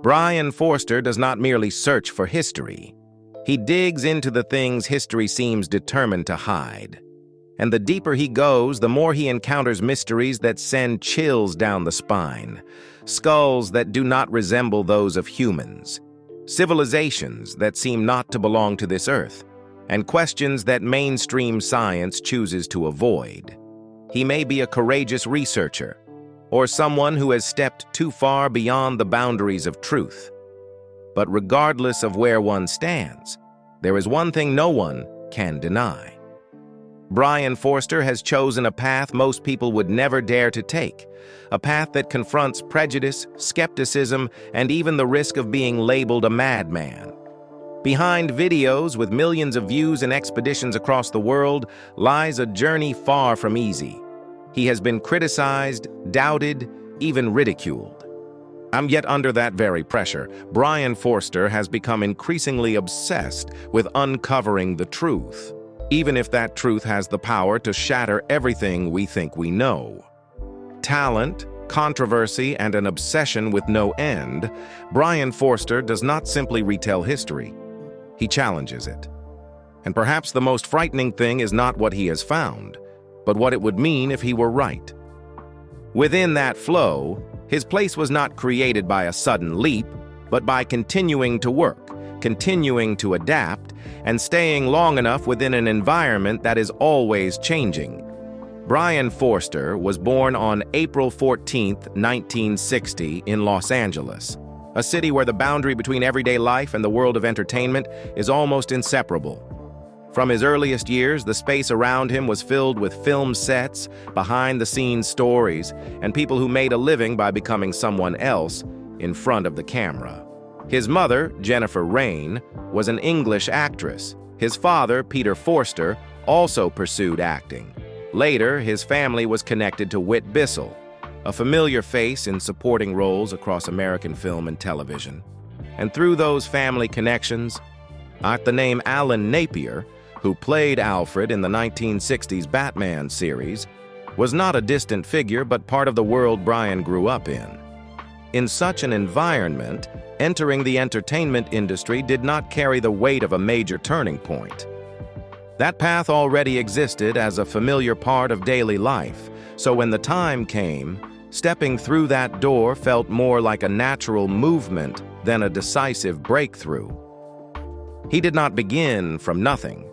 Brian Forster does not merely search for history. He digs into the things history seems determined to hide. And the deeper he goes, the more he encounters mysteries that send chills down the spine. Skulls that do not resemble those of humans. Civilizations that seem not to belong to this earth. And questions that mainstream science chooses to avoid. He may be a courageous researcher, or someone who has stepped too far beyond the boundaries of truth. But regardless of where one stands, there is one thing no one can deny. Brian Forster has chosen a path most people would never dare to take, a path that confronts prejudice, skepticism, and even the risk of being labeled a madman. Behind videos with millions of views and expeditions across the world lies a journey far from easy. He has been criticized, doubted, even ridiculed. Yet under that very pressure, Brian Forster has become increasingly obsessed with uncovering the truth, even if that truth has the power to shatter everything we think we know. Talent, controversy, and an obsession with no end, Brian Forster does not simply retell history. He challenges it. And perhaps the most frightening thing is not what he has found, but what it would mean if he were right. Within that flow, his place was not created by a sudden leap, but by continuing to work, continuing to adapt, and staying long enough within an environment that is always changing. Brian Forster was born on April 14, 1960, in Los Angeles, a city where the boundary between everyday life and the world of entertainment is almost inseparable. From his earliest years, the space around him was filled with film sets, behind-the-scenes stories, and people who made a living by becoming someone else in front of the camera. His mother, Jennifer Rain, was an English actress. His father, Peter Forster, also pursued acting. Later, his family was connected to Whit Bissell, a familiar face in supporting roles across American film and television. And through those family connections, the name Alan Napier, who played Alfred in the 1960s Batman series, was not a distant figure but part of the world Brian grew up in. In such an environment, entering the entertainment industry did not carry the weight of a major turning point. That path already existed as a familiar part of daily life, so when the time came, stepping through that door felt more like a natural movement than a decisive breakthrough. He did not begin from nothing,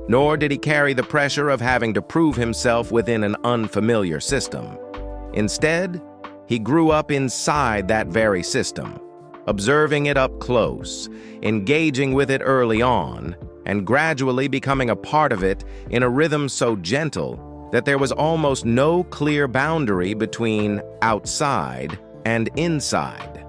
nor did he carry the pressure of having to prove himself within an unfamiliar system. Instead, he grew up inside that very system, observing it up close, engaging with it early on, and gradually becoming a part of it in a rhythm so gentle that there was almost no clear boundary between outside and inside.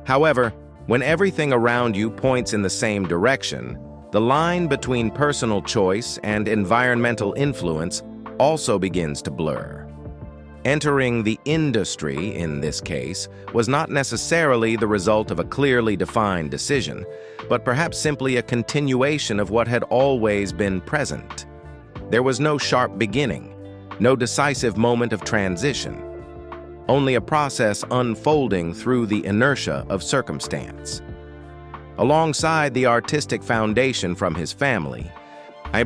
However, when everything around you points in the same direction, the line between personal choice and environmental influence also begins to blur. Entering the industry, in this case, was not necessarily the result of a clearly defined decision, but perhaps simply a continuation of what had always been present. There was no sharp beginning, no decisive moment of transition, only a process unfolding through the inertia of circumstance. Alongside the artistic foundation from his family,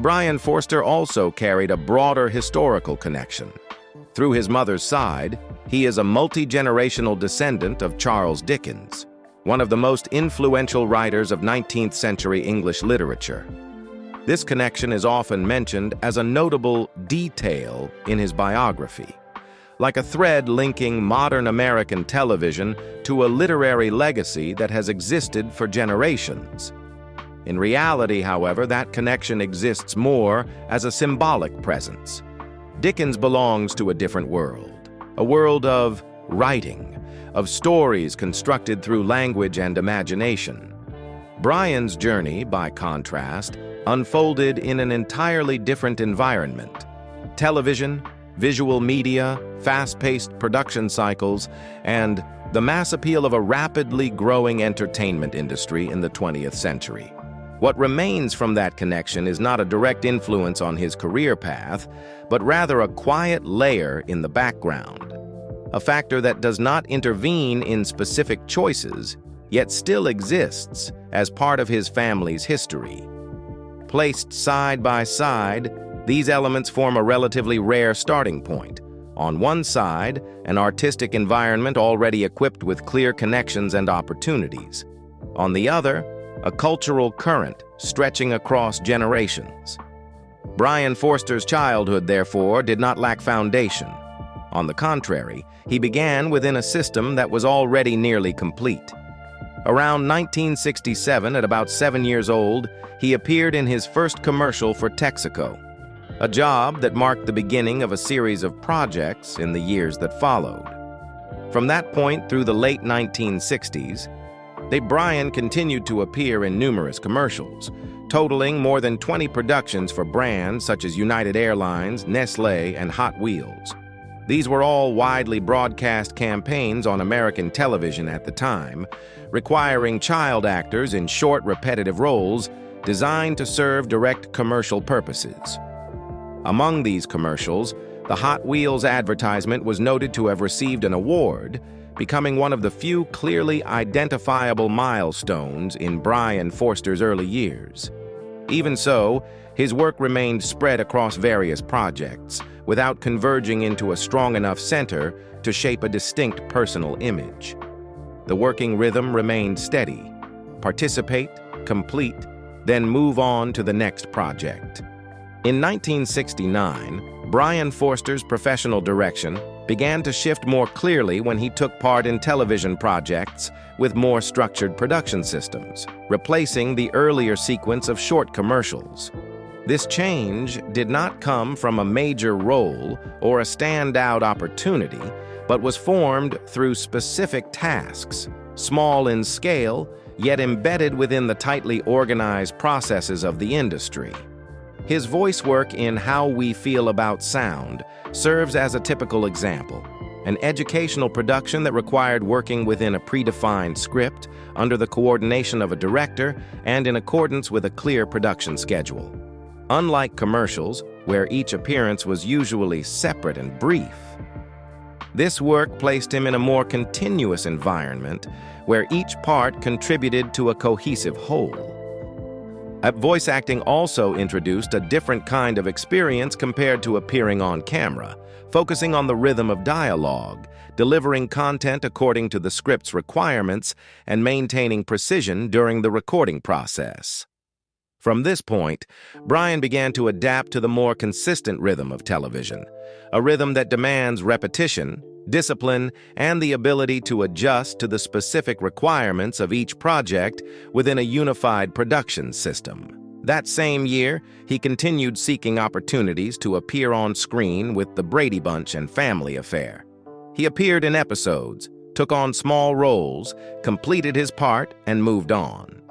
Brian Forster also carried a broader historical connection. Through his mother's side, he is a multi-generational descendant of Charles Dickens, one of the most influential writers of 19th century English literature. This connection is often mentioned as a notable detail in his biography, like a thread linking modern American television to a literary legacy that has existed for generations. In reality, however, that connection exists more as a symbolic presence. Dickens belongs to a different world, a world of writing, of stories constructed through language and imagination. Brian's journey, by contrast, unfolded in an entirely different environment. Television, visual media, fast-paced production cycles, and the mass appeal of a rapidly growing entertainment industry in the 20th century. What remains from that connection is not a direct influence on his career path, but rather a quiet layer in the background, a factor that does not intervene in specific choices, yet still exists as part of his family's history. Placed side by side, these elements form a relatively rare starting point. On one side, an artistic environment already equipped with clear connections and opportunities. On the other, a cultural current stretching across generations. Brian Forster's childhood, therefore, did not lack foundation. On the contrary, he began within a system that was already nearly complete. Around 1967, at about 7 years old, he appeared in his first commercial for Texaco, a job that marked the beginning of a series of projects in the years that followed. From that point through the late 1960s, Brian continued to appear in numerous commercials, totaling more than 20 productions for brands such as United Airlines, Nestlé, and Hot Wheels. These were all widely broadcast campaigns on American television at the time, requiring child actors in short, repetitive roles designed to serve direct commercial purposes. Among these commercials, the Hot Wheels advertisement was noted to have received an award, becoming one of the few clearly identifiable milestones in Brian Forster's early years. Even so, his work remained spread across various projects, without converging into a strong enough center to shape a distinct personal image. The working rhythm remained steady: participate, complete, then move on to the next project. In 1969, Brian Forster's professional direction began to shift more clearly when he took part in television projects with more structured production systems, replacing the earlier sequence of short commercials. This change did not come from a major role or a standout opportunity, but was formed through specific tasks, small in scale, yet embedded within the tightly organized processes of the industry. His voice work in How We Feel About Sound serves as a typical example, an educational production that required working within a predefined script, under the coordination of a director, and in accordance with a clear production schedule. Unlike commercials, where each appearance was usually separate and brief, this work placed him in a more continuous environment where each part contributed to a cohesive whole. Voice acting also introduced a different kind of experience compared to appearing on camera, focusing on the rhythm of dialogue, delivering content according to the script's requirements, and maintaining precision during the recording process. From this point, Brian began to adapt to the more consistent rhythm of television, a rhythm that demands repetition, discipline, and the ability to adjust to the specific requirements of each project within a unified production system. That same year, he continued seeking opportunities to appear on screen with The Brady Bunch and Family Affair. He appeared in episodes, took on small roles, completed his part, and moved on.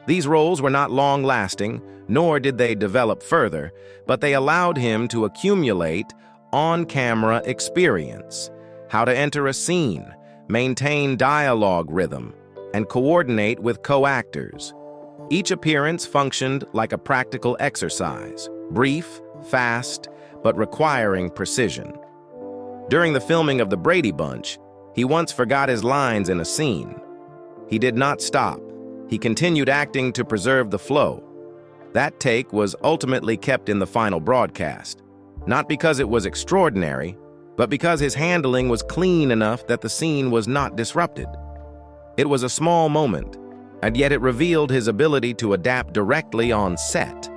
These roles were not long-lasting, nor did they develop further, but they allowed him to accumulate on-camera experience, how to enter a scene, maintain dialogue rhythm, and coordinate with co-actors. Each appearance functioned like a practical exercise, brief, fast, but requiring precision. During the filming of The Brady Bunch, he once forgot his lines in a scene. He did not stop. He continued acting to preserve the flow. That take was ultimately kept in the final broadcast, not because it was extraordinary, but because his handling was clean enough that the scene was not disrupted. It was a small moment, and yet it revealed his ability to adapt directly on set.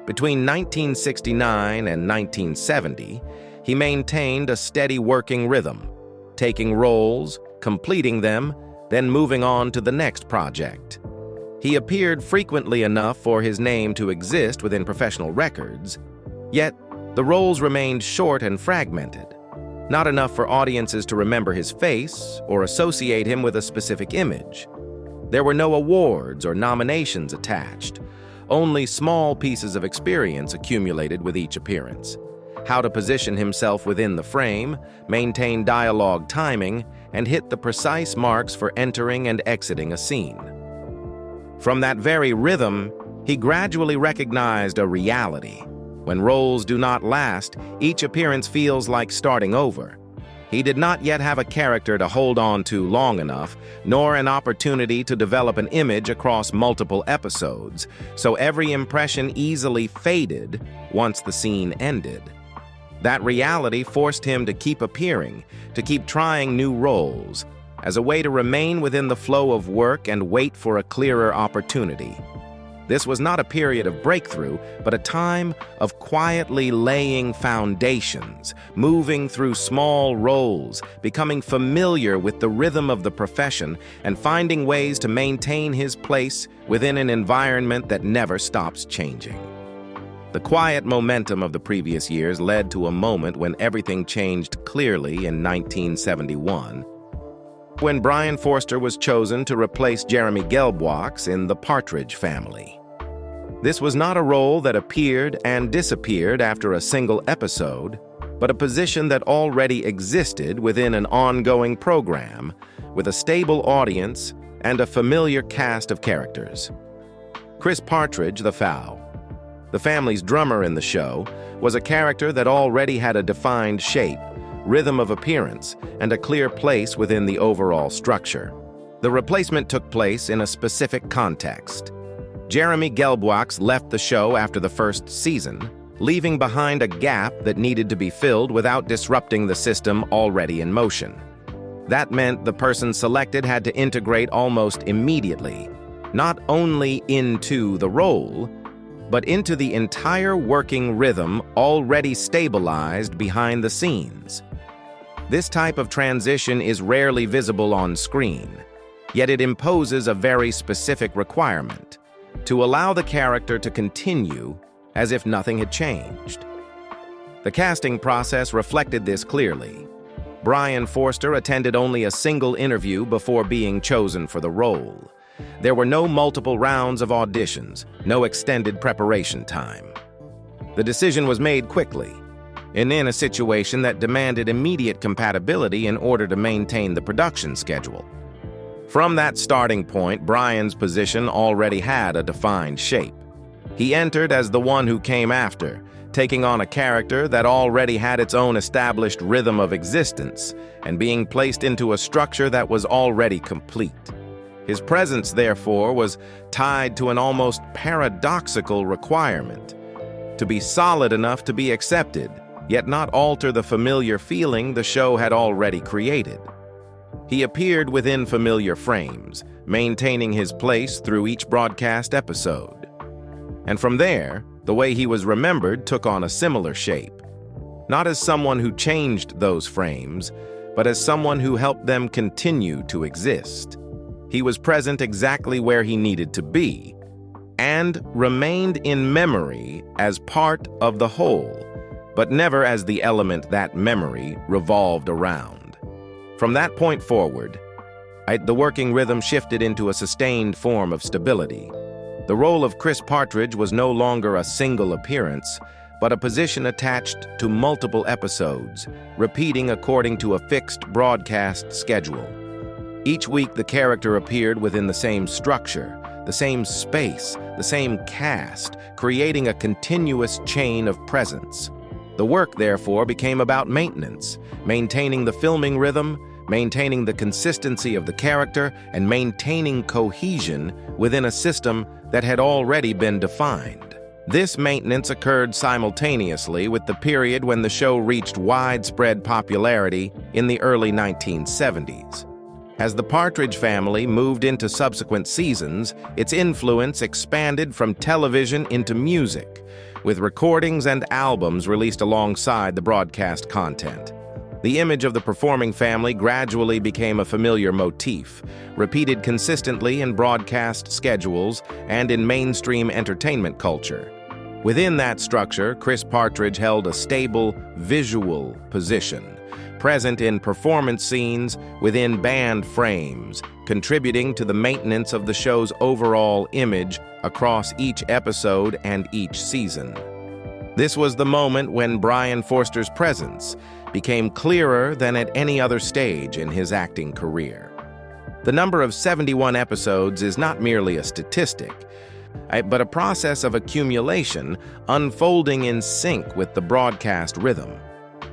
Between 1969 and 1970, he maintained a steady working rhythm, taking roles, completing them, then moving on to the next project. He appeared frequently enough for his name to exist within professional records, yet the roles remained short and fragmented, not enough for audiences to remember his face or associate him with a specific image. There were no awards or nominations attached, only small pieces of experience accumulated with each appearance. How to position himself within the frame, maintain dialogue timing, and hit the precise marks for entering and exiting a scene. From that very rhythm, he gradually recognized a reality. When roles do not last, each appearance feels like starting over. He did not yet have a character to hold on to long enough, nor an opportunity to develop an image across multiple episodes, so every impression easily faded once the scene ended. That reality forced him to keep appearing, to keep trying new roles, as a way to remain within the flow of work and wait for a clearer opportunity. This was not a period of breakthrough, but a time of quietly laying foundations, moving through small roles, becoming familiar with the rhythm of the profession, and finding ways to maintain his place within an environment that never stops changing. The quiet momentum of the previous years led to a moment when everything changed clearly in 1971, when Brian Forster was chosen to replace Jeremy Gelbwaks in the Partridge Family. This was not a role that appeared and disappeared after a single episode, but a position that already existed within an ongoing program, with a stable audience and a familiar cast of characters. Chris Partridge, the family's drummer in the show, was a character that already had a defined shape, rhythm of appearance, and a clear place within the overall structure. The replacement took place in a specific context. Jeremy Gelbwaks left the show after the first season, leaving behind a gap that needed to be filled without disrupting the system already in motion. That meant the person selected had to integrate almost immediately, not only into the role, but into the entire working rhythm already stabilized behind the scenes. This type of transition is rarely visible on screen, yet it imposes a very specific requirement: to allow the character to continue as if nothing had changed. The casting process reflected this clearly. Brian Forster attended only a single interview before being chosen for the role. There were no multiple rounds of auditions, no extended preparation time. The decision was made quickly, and in a situation that demanded immediate compatibility in order to maintain the production schedule. From that starting point, Brian's position already had a defined shape. He entered as the one who came after, taking on a character that already had its own established rhythm of existence and being placed into a structure that was already complete. His presence, therefore, was tied to an almost paradoxical requirement: to be solid enough to be accepted, yet not alter the familiar feeling the show had already created. He appeared within familiar frames, maintaining his place through each broadcast episode. And from there, the way he was remembered took on a similar shape. Not as someone who changed those frames, but as someone who helped them continue to exist. He was present exactly where he needed to be, and remained in memory as part of the whole, but never as the element that memory revolved around. From that point forward, the working rhythm shifted into a sustained form of stability. The role of Chris Partridge was no longer a single appearance, but a position attached to multiple episodes, repeating according to a fixed broadcast schedule. Each week, the character appeared within the same structure, the same space, the same cast, creating a continuous chain of presence. The work, therefore, became about maintenance, maintaining the filming rhythm, maintaining the consistency of the character, and maintaining cohesion within a system that had already been defined. This maintenance occurred simultaneously with the period when the show reached widespread popularity in the early 1970s. As the Partridge Family moved into subsequent seasons, its influence expanded from television into music, with recordings and albums released alongside the broadcast content. The image of the performing family gradually became a familiar motif, repeated consistently in broadcast schedules and in mainstream entertainment culture. Within that structure, Chris Partridge held a stable visual position, present in performance scenes within band frames, contributing to the maintenance of the show's overall image across each episode and each season. This was the moment when Brian Forster's presence became clearer than at any other stage in his acting career. The number of 71 episodes is not merely a statistic, but a process of accumulation unfolding in sync with the broadcast rhythm.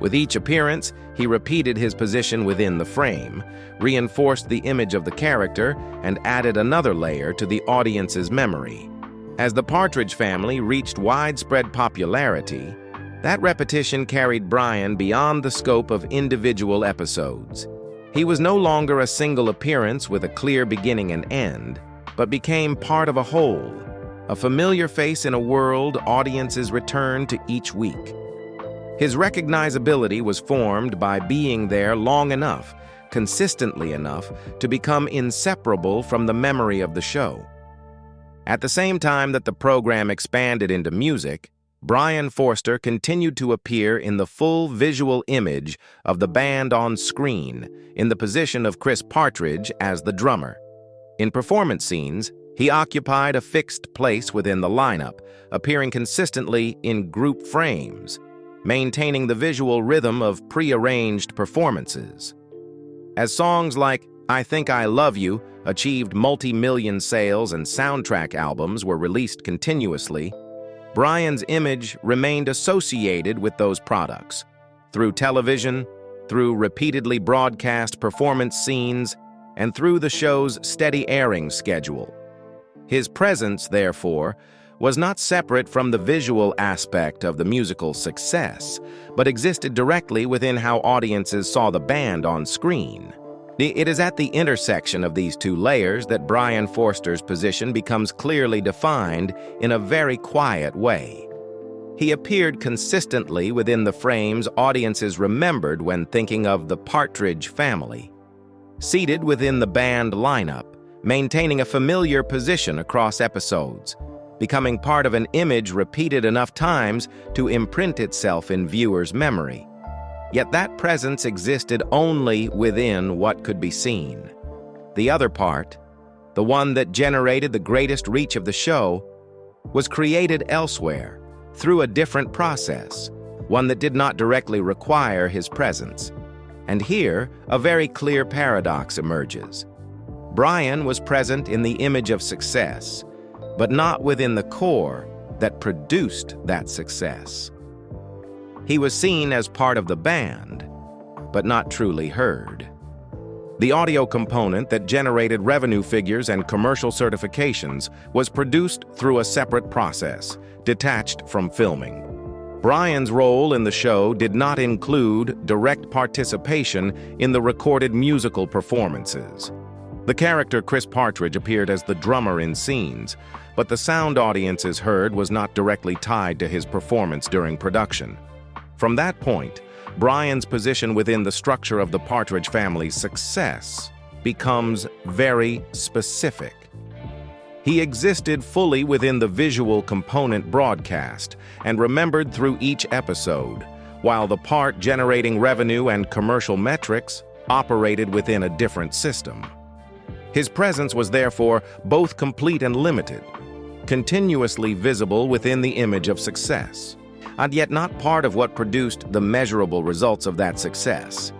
With each appearance, he repeated his position within the frame, reinforced the image of the character, and added another layer to the audience's memory. As the Partridge Family reached widespread popularity, that repetition carried Brian beyond the scope of individual episodes. He was no longer a single appearance with a clear beginning and end, but became part of a whole, a familiar face in a world audiences returned to each week. His recognizability was formed by being there long enough, consistently enough, to become inseparable from the memory of the show. At the same time that the program expanded into music, Brian Forster continued to appear in the full visual image of the band on screen, in the position of Chris Partridge as the drummer. In performance scenes, he occupied a fixed place within the lineup, appearing consistently in group frames, maintaining the visual rhythm of pre-arranged performances. As songs like I Think I Love You achieved multi-million sales and soundtrack albums were released continuously, Brian's image remained associated with those products. Through television, through repeatedly broadcast performance scenes, and through the show's steady airing schedule. His presence, therefore, was not separate from the visual aspect of the musical's success, but existed directly within how audiences saw the band on screen. It is at the intersection of these two layers that Brian Forster's position becomes clearly defined in a very quiet way. He appeared consistently within the frames audiences remembered when thinking of the Partridge Family. Seated within the band lineup, maintaining a familiar position across episodes, becoming part of an image repeated enough times to imprint itself in viewers' memory. Yet that presence existed only within what could be seen. The other part, the one that generated the greatest reach of the show, was created elsewhere, through a different process, one that did not directly require his presence. And here, a very clear paradox emerges. Brian was present in the image of success, but not within the core that produced that success. He was seen as part of the band, but not truly heard. The audio component that generated revenue figures and commercial certifications was produced through a separate process, detached from filming. Brian's role in the show did not include direct participation in the recorded musical performances. The character Chris Partridge appeared as the drummer in scenes, but the sound audiences heard was not directly tied to his performance during production. From that point, Brian's position within the structure of the Partridge Family's success becomes very specific. He existed fully within the visual component broadcast and remembered through each episode, while the part generating revenue and commercial metrics operated within a different system. His presence was therefore both complete and limited, continuously visible within the image of success, and yet not part of what produced the measurable results of that success.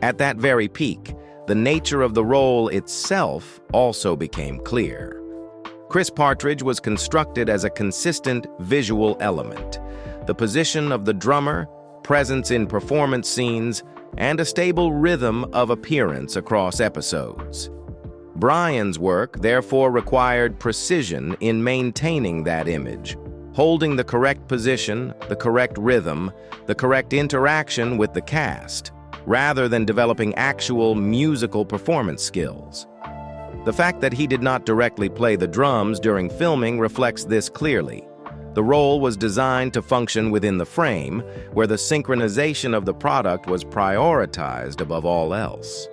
At that very peak, the nature of the role itself also became clear. Chris Partridge was constructed as a consistent visual element, the position of the drummer, presence in performance scenes, and a stable rhythm of appearance across episodes. Brian's work therefore required precision in maintaining that image, holding the correct position, the correct rhythm, the correct interaction with the cast, rather than developing actual musical performance skills. The fact that he did not directly play the drums during filming reflects this clearly. The role was designed to function within the frame, where the synchronization of the product was prioritized above all else.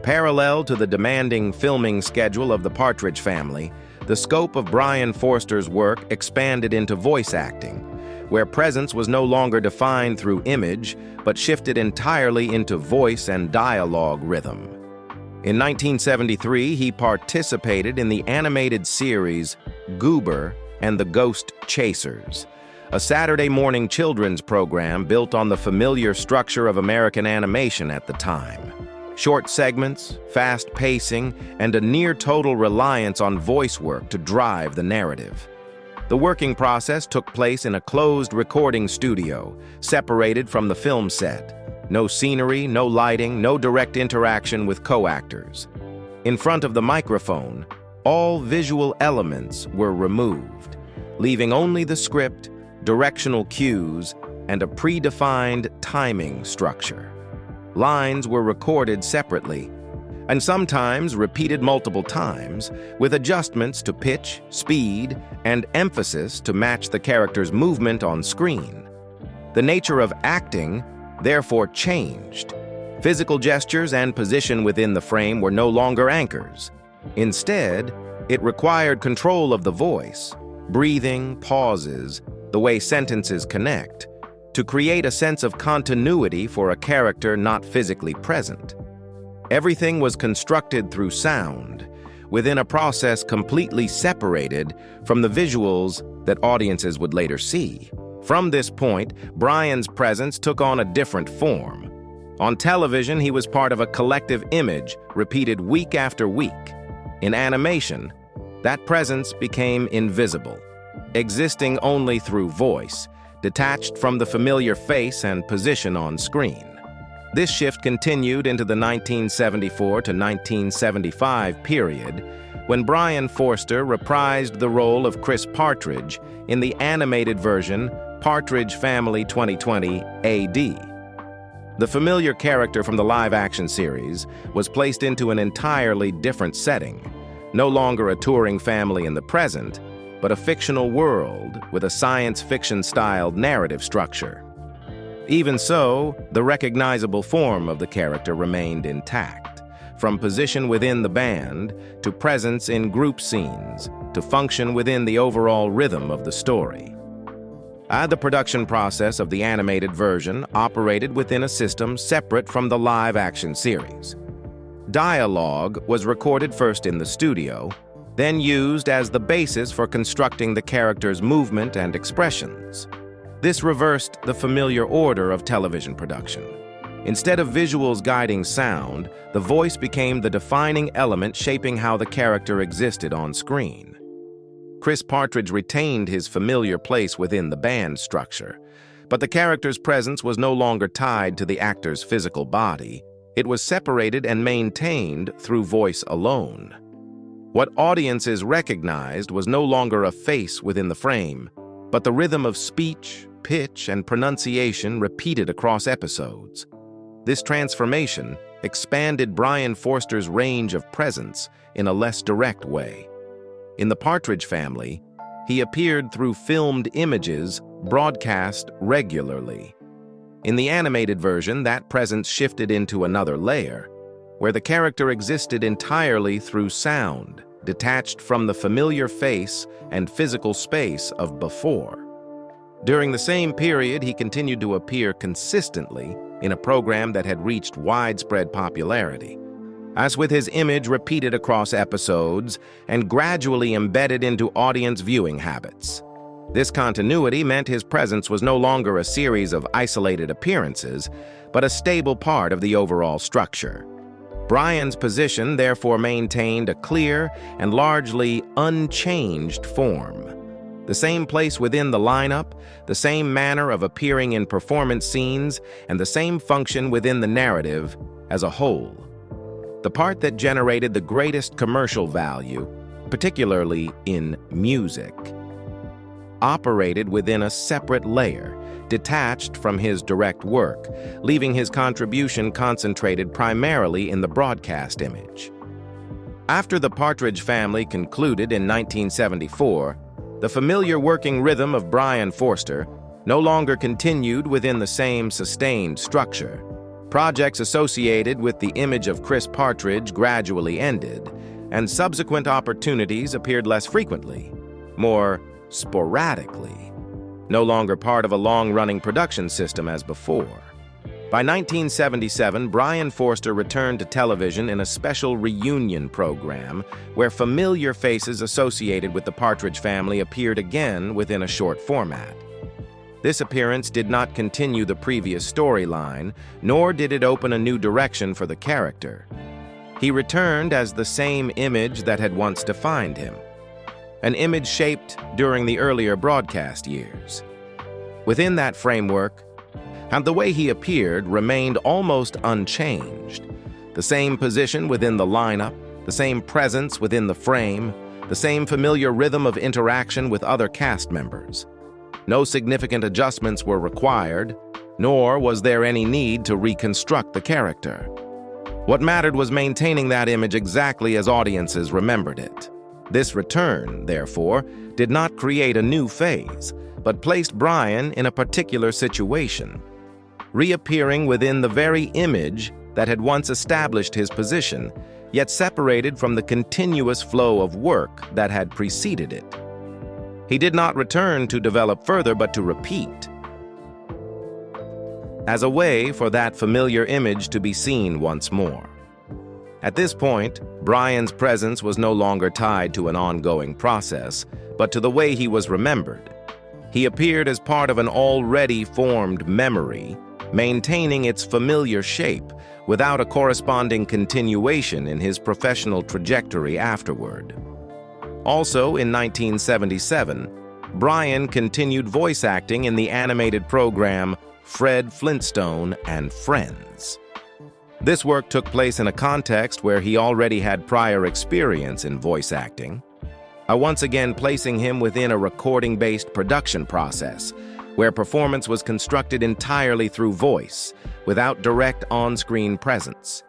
Parallel to the demanding filming schedule of the Partridge Family, the scope of Brian Forster's work expanded into voice acting, where presence was no longer defined through image, but shifted entirely into voice and dialogue rhythm. In 1973, he participated in the animated series Goober and the Ghost Chasers, a Saturday morning children's program built on the familiar structure of American animation at the time. Short segments, fast pacing, and a near-total reliance on voice work to drive the narrative. The working process took place in a closed recording studio, separated from the film set. No scenery, no lighting, no direct interaction with co-actors. In front of the microphone, all visual elements were removed, leaving only the script, directional cues, and a predefined timing structure. Lines were recorded separately, and sometimes repeated multiple times, with adjustments to pitch, speed, and emphasis to match the character's movement on screen. The nature of acting therefore changed. Physical gestures and position within the frame were no longer anchors. Instead, it required control of the voice, breathing, pauses, the way sentences connect, to create a sense of continuity for a character not physically present. Everything was constructed through sound, within a process completely separated from the visuals that audiences would later see. From this point, Brian's presence took on a different form. On television, he was part of a collective image repeated week after week. In animation, that presence became invisible, existing only through voice, detached from the familiar face and position on screen. This shift continued into the 1974 to 1975 period, when Brian Forster reprised the role of Chris Partridge in the animated version Partridge Family 2020 AD. The familiar character from the live-action series was placed into an entirely different setting, no longer a touring family in the present, but a fictional world with a science fiction-styled narrative structure. Even so, the recognizable form of the character remained intact, from position within the band to presence in group scenes to function within the overall rhythm of the story. The production process of the animated version operated within a system separate from the live-action series. Dialogue was recorded first in the studio, then used as the basis for constructing the character's movement and expressions. This reversed the familiar order of television production. Instead of visuals guiding sound, the voice became the defining element shaping how the character existed on screen. Chris Partridge retained his familiar place within the band structure, but the character's presence was no longer tied to the actor's physical body. It was separated and maintained through voice alone. What audiences recognized was no longer a face within the frame, but the rhythm of speech, pitch, and pronunciation repeated across episodes. This transformation expanded Brian Forster's range of presence in a less direct way. In the Partridge Family, he appeared through filmed images broadcast regularly. In the animated version, that presence shifted into another layer, where the character existed entirely through sound, detached from the familiar face and physical space of before. During the same period, he continued to appear consistently in a program that had reached widespread popularity, as with his image repeated across episodes and gradually embedded into audience viewing habits. This continuity meant his presence was no longer a series of isolated appearances, but a stable part of the overall structure. Brian's position therefore maintained a clear and largely unchanged form. The same place within the lineup, the same manner of appearing in performance scenes, and the same function within the narrative as a whole. The part that generated the greatest commercial value, particularly in music, operated within a separate layer, detached from his direct work, leaving his contribution concentrated primarily in the broadcast image. After the Partridge Family concluded in 1974, the familiar working rhythm of Brian Forster no longer continued within the same sustained structure. Projects associated with the image of Chris Partridge gradually ended, and subsequent opportunities appeared less frequently, more sporadically, no longer part of a long-running production system as before. By 1977, Brian Forster returned to television in a special reunion program where familiar faces associated with the Partridge Family appeared again within a short format. This appearance did not continue the previous storyline, nor did it open a new direction for the character. He returned as the same image that had once defined him. an image shaped during the earlier broadcast years. Within that framework, and the way he appeared remained almost unchanged. The same position within the lineup, the same presence within the frame, the same familiar rhythm of interaction with other cast members. No significant adjustments were required, nor was there any need to reconstruct the character. What mattered was maintaining that image exactly as audiences remembered it. This return, therefore, did not create a new phase, but placed Brian in a particular situation, reappearing within the very image that had once established his position, yet separated from the continuous flow of work that had preceded it. He did not return to develop further, but to repeat, as a way for that familiar image to be seen once more. At this point, Brian's presence was no longer tied to an ongoing process, but to the way he was remembered. He appeared as part of an already formed memory, maintaining its familiar shape without a corresponding continuation in his professional trajectory afterward. Also, in 1977, Brian continued voice acting in the animated program Fred Flintstone and Friends. This work took place in a context where he already had prior experience in voice acting, once again placing him within a recording-based production process, where performance was constructed entirely through voice, without direct on-screen presence.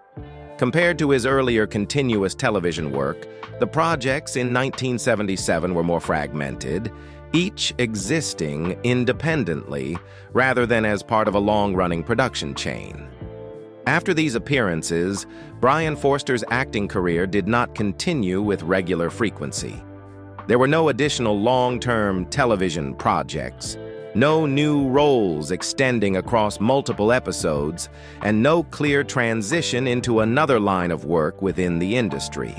Compared to his earlier continuous television work, the projects in 1977 were more fragmented, each existing independently rather than as part of a long-running production chain. After these appearances, Brian Forster's acting career did not continue with regular frequency. There were no additional long-term television projects, no new roles extending across multiple episodes, and no clear transition into another line of work within the industry.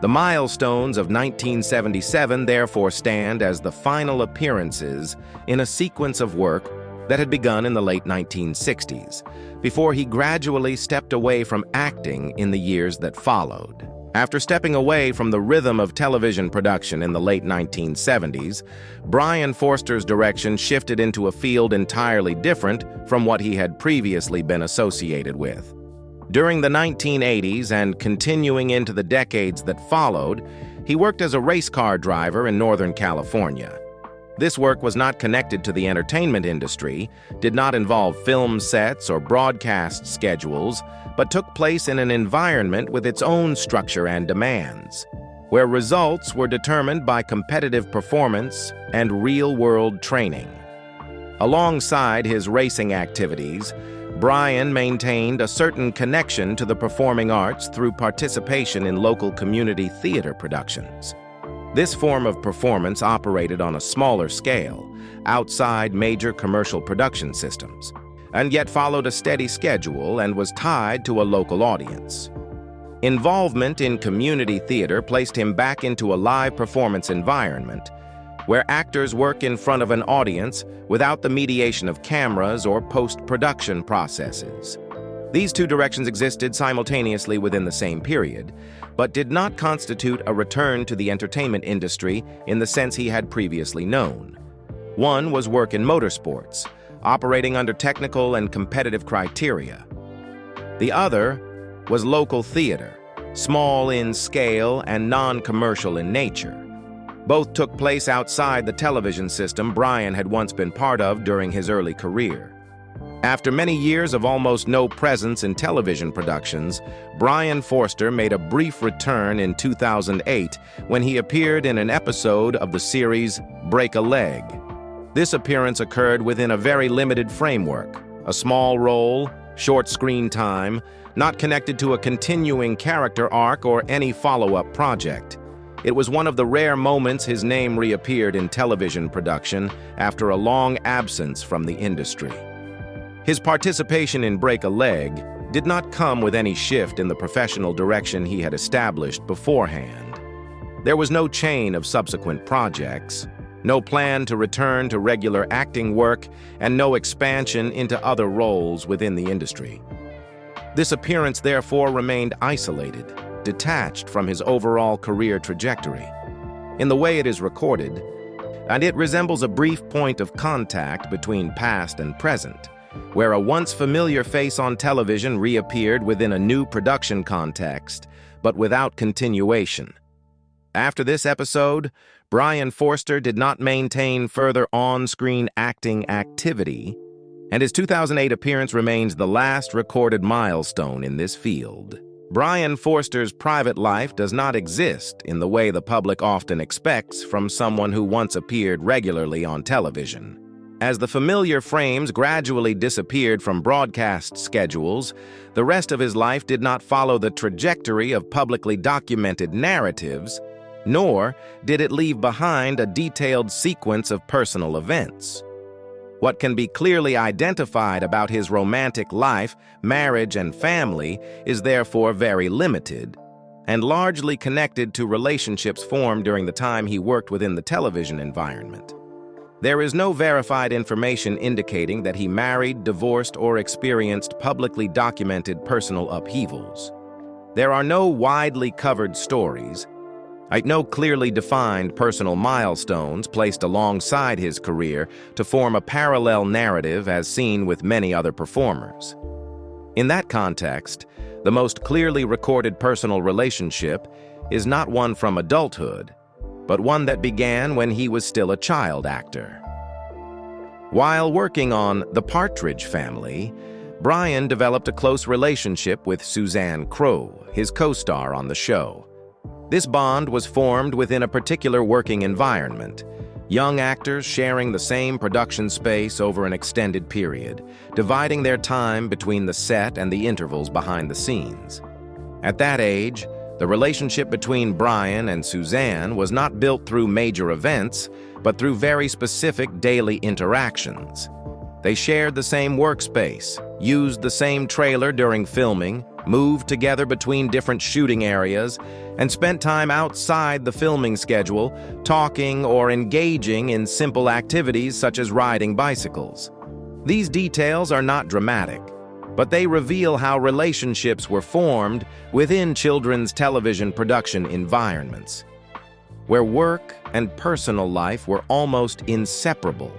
The milestones of 1977 therefore stand as the final appearances in a sequence of work that had begun in the late 1960s, before he gradually stepped away from acting in the years that followed. After stepping away from the rhythm of television production in the late 1970s, Brian Forster's direction shifted into a field entirely different from what he had previously been associated with. During the 1980s and continuing into the decades that followed, he worked as a race car driver in Northern California. This work was not connected to the entertainment industry, did not involve film sets or broadcast schedules, but took place in an environment with its own structure and demands, where results were determined by competitive performance and real-world training. Alongside his racing activities, Brian maintained a certain connection to the performing arts through participation in local community theater productions. This form of performance operated on a smaller scale, outside major commercial production systems, and yet followed a steady schedule and was tied to a local audience. Involvement in community theater placed him back into a live performance environment, where actors work in front of an audience without the mediation of cameras or post-production processes. These two directions existed simultaneously within the same period, but did not constitute a return to the entertainment industry in the sense he had previously known. One was work in motorsports, operating under technical and competitive criteria. The other was local theater, small in scale and non-commercial in nature. Both took place outside the television system Brian had once been part of during his early career. After many years of almost no presence in television productions, Brian Forster made a brief return in 2008 when he appeared in an episode of the series Break a Leg. This appearance occurred within a very limited framework, a small role, short screen time, not connected to a continuing character arc or any follow-up project. It was one of the rare moments his name reappeared in television production after a long absence from the industry. His participation in Break a Leg did not come with any shift in the professional direction he had established beforehand. There was no chain of subsequent projects, no plan to return to regular acting work, and no expansion into other roles within the industry. This appearance therefore remained isolated, detached from his overall career trajectory. in the way it is recorded, and it resembles a brief point of contact between past and present, where a once familiar face on television reappeared within a new production context, but without continuation. After this episode, Brian Forster did not maintain further on-screen acting activity, and his 2008 appearance remains the last recorded milestone in this field. Brian Forster's private life does not exist in the way the public often expects from someone who once appeared regularly on television. As the familiar frames gradually disappeared from broadcast schedules, the rest of his life did not follow the trajectory of publicly documented narratives, nor did it leave behind a detailed sequence of personal events. What can be clearly identified about his romantic life, marriage, and family is therefore very limited, and largely connected to relationships formed during the time he worked within the television environment. There is no verified information indicating that he married, divorced, or experienced publicly documented personal upheavals. There are no widely covered stories, no clearly defined personal milestones placed alongside his career to form a parallel narrative as seen with many other performers. In that context, the most clearly recorded personal relationship is not one from adulthood, but one that began when he was still a child actor. While working on The Partridge Family, Brian developed a close relationship with Suzanne Crowe, his co-star on the show. This bond was formed within a particular working environment, young actors sharing the same production space over an extended period, dividing their time between the set and the intervals behind the scenes. At that age, the relationship between Brian and Suzanne was not built through major events, but through very specific daily interactions. They shared the same workspace, used the same trailer during filming, moved together between different shooting areas, and spent time outside the filming schedule, talking or engaging in simple activities such as riding bicycles. These details are not dramatic, but they reveal how relationships were formed within children's television production environments, where work and personal life were almost inseparable.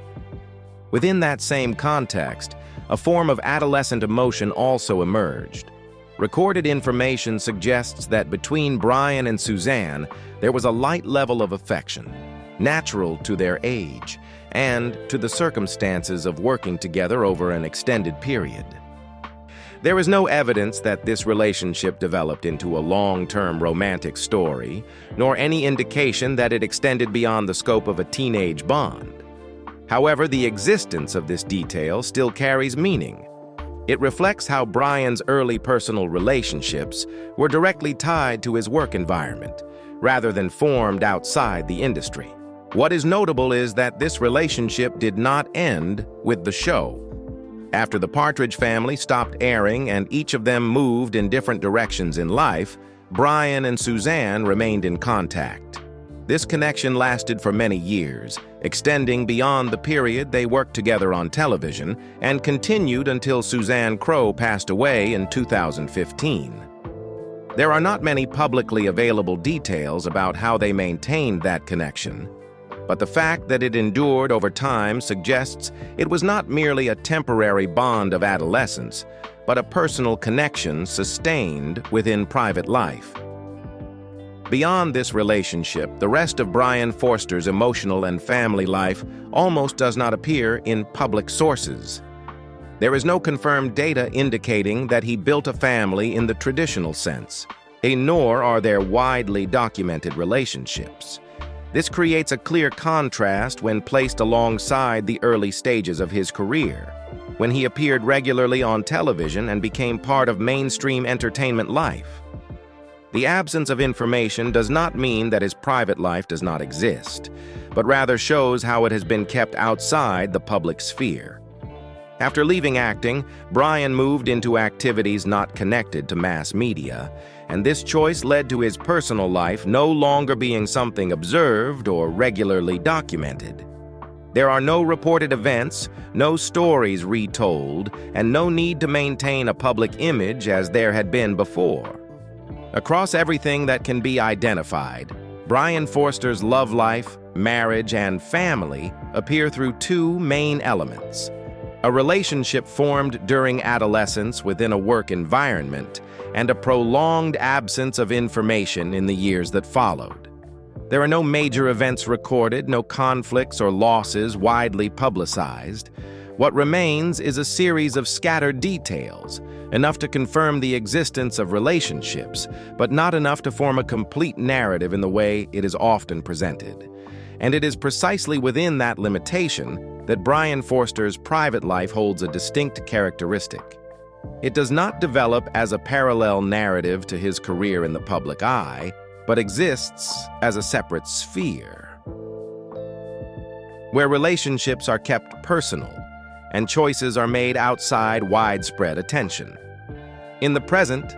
Within that same context, a form of adolescent emotion also emerged. Recorded information suggests that between Brian and Suzanne, there was a light level of affection, natural to their age, and to the circumstances of working together over an extended period. There is no evidence that this relationship developed into a long-term romantic story, nor any indication that it extended beyond the scope of a teenage bond. However, the existence of this detail still carries meaning. It reflects how Brian's early personal relationships were directly tied to his work environment, rather than formed outside the industry. What is notable is that this relationship did not end with the show. After The Partridge Family stopped airing and each of them moved in different directions in life, Brian and Suzanne remained in contact. This connection lasted for many years, extending beyond the period they worked together on television, and continued until Suzanne Crowe passed away in 2015. There are not many publicly available details about how they maintained that connection, but the fact that it endured over time suggests it was not merely a temporary bond of adolescence, but a personal connection sustained within private life. Beyond this relationship, the rest of Brian Forster's emotional and family life almost does not appear in public sources. There is no confirmed data indicating that he built a family in the traditional sense, nor are there widely documented relationships. This creates a clear contrast when placed alongside the early stages of his career, when he appeared regularly on television and became part of mainstream entertainment life. The absence of information does not mean that his private life does not exist, but rather shows how it has been kept outside the public sphere. After leaving acting, Brian moved into activities not connected to mass media, and this choice led to his personal life no longer being something observed or regularly documented. There are no reported events, no stories retold, and no need to maintain a public image as there had been before. Across everything that can be identified, Brian Forster's love life, marriage, and family appear through two main elements: a relationship formed during adolescence within a work environment, and a prolonged absence of information in the years that followed. There are no major events recorded, no conflicts or losses widely publicized. What remains is a series of scattered details, enough to confirm the existence of relationships, but not enough to form a complete narrative in the way it is often presented. And it is precisely within that limitation that Brian Forster's private life holds a distinct characteristic. It does not develop as a parallel narrative to his career in the public eye, but exists as a separate sphere, where relationships are kept personal and choices are made outside widespread attention. In the present,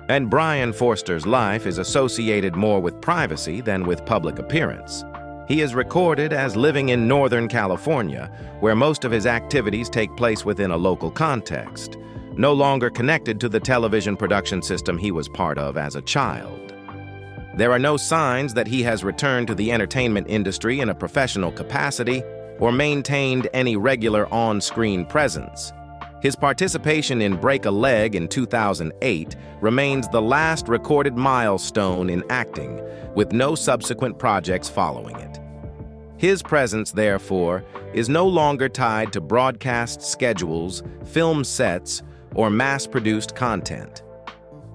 and Brian Forster's life is associated more with privacy than with public appearance. He is recorded as living in Northern California, where most of his activities take place within a local context, no longer connected to the television production system he was part of as a child. There are no signs that he has returned to the entertainment industry in a professional capacity or maintained any regular on-screen presence. His participation in Break a Leg in 2008 remains the last recorded milestone in acting, with no subsequent projects following it. His presence, therefore, is no longer tied to broadcast schedules, film sets, or mass-produced content.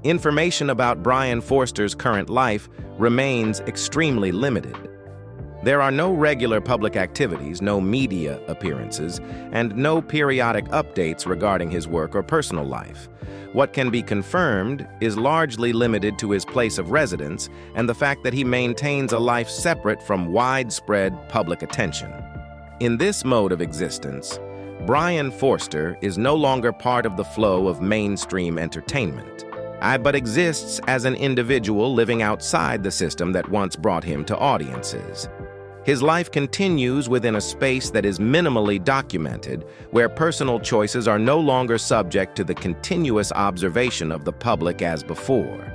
Information about Brian Forster's current life remains extremely limited. There are no regular public activities, no media appearances, and no periodic updates regarding his work or personal life. What can be confirmed is largely limited to his place of residence and the fact that he maintains a life separate from widespread public attention. In this mode of existence, Brian Forster is no longer part of the flow of mainstream entertainment, but exists as an individual living outside the system that once brought him to audiences. His life continues within a space that is minimally documented, where personal choices are no longer subject to the continuous observation of the public as before.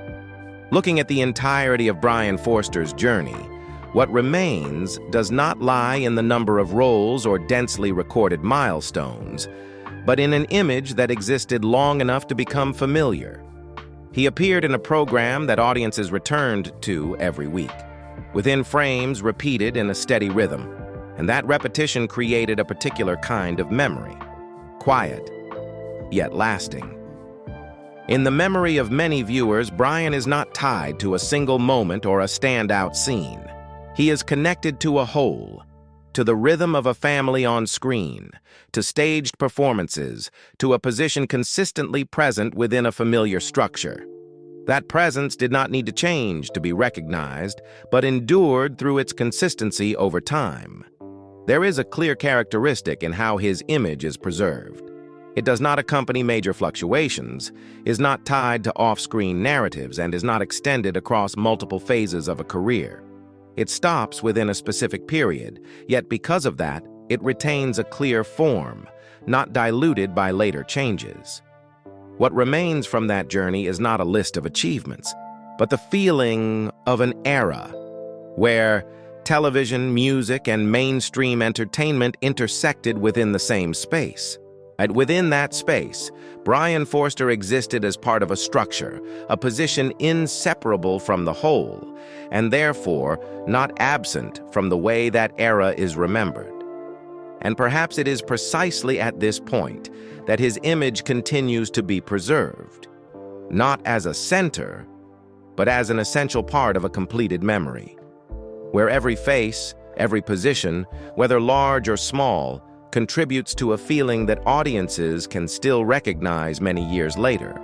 Looking at the entirety of Brian Forster's journey, what remains does not lie in the number of roles or densely recorded milestones, but in an image that existed long enough to become familiar. He appeared in a program that audiences returned to every week, within frames repeated in a steady rhythm, and that repetition created a particular kind of memory, quiet, yet lasting. In the memory of many viewers, Brian is not tied to a single moment or a standout scene. He is connected to a whole, to the rhythm of a family on screen, to staged performances, to a position consistently present within a familiar structure. That presence did not need to change to be recognized, but endured through its consistency over time. There is a clear characteristic in how his image is preserved. It does not accompany major fluctuations, is not tied to off-screen narratives, and is not extended across multiple phases of a career. It stops within a specific period, yet because of that, it retains a clear form, not diluted by later changes. What remains from that journey is not a list of achievements, but the feeling of an era where television, music, and mainstream entertainment intersected within the same space. And within that space, Brian Forster existed as part of a structure, a position inseparable from the whole, and therefore not absent from the way that era is remembered. And perhaps it is precisely at this point that his image continues to be preserved, not as a center, but as an essential part of a completed memory, where every face, every position, whether large or small, contributes to a feeling that audiences can still recognize many years later.